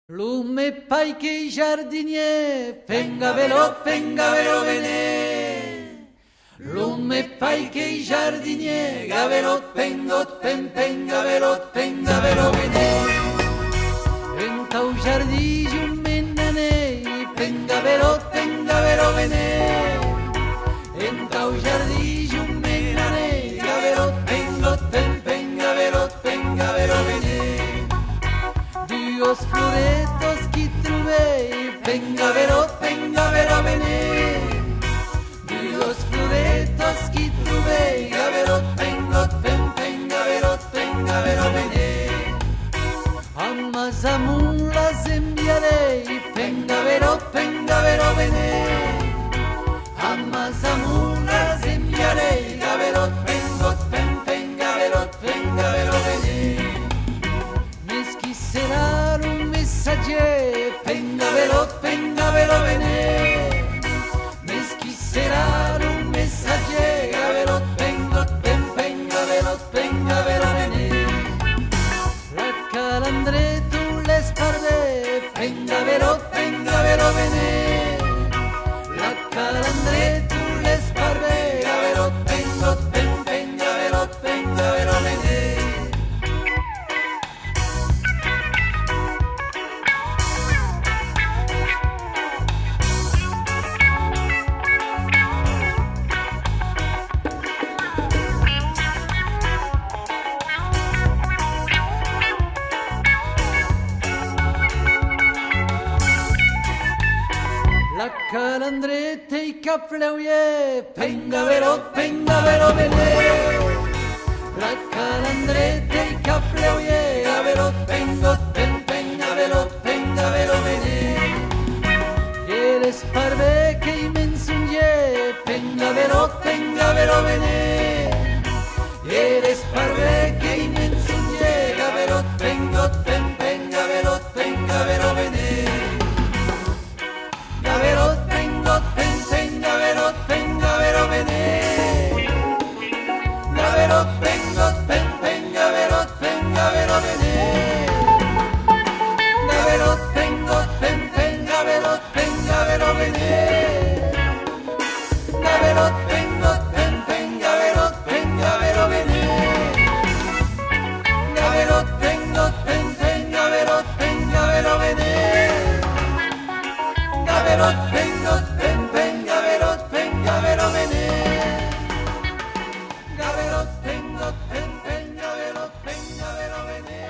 Lume paiche giardinier, penga velo bene. Lume paiche giardinier, gavelot, pengot, penga velo bene. Entau jardí jumenane, penga velo bene. Entau jardí jumenane, gavelot, pengot, penga velo bene. Dios floretos que truvei, penga velo bene. Dios floretos que truvei, gavelot, pengot, penga velo bene. Amas amulas enviarei, penga velo bene. Amas amulas enviarei, gavelot, pengot, penga velo bene. Meschi será un messaggio, penga velo bene. Meschi será un messaggio, gavelot, pengot, penga velo bene. La calandre tu les parve, penga velo bene. La calandre tu les parve, gavelot, pengot, penga velo bene. La calandreta i capleuie, penga velo bene. La calandreta i capleuie, gavelot, pengot, penga velo bene. E les parve che i mensunge, penga velo bene. E les parve che i mensunge, gavelot, pengot, penga velo bene. Gavelot, pengot, penga velo bene. Gavelot, pengot, penga velo bene. Gavelot, pengot, penga velo bene. Gavelot, pengot, penga velo bene. Gavelot, pengot, penga velo bene. Gavelot, pengot, penga velo bene. Gavelot, pengot, penga velo bene.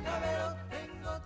Gavelot, pengot,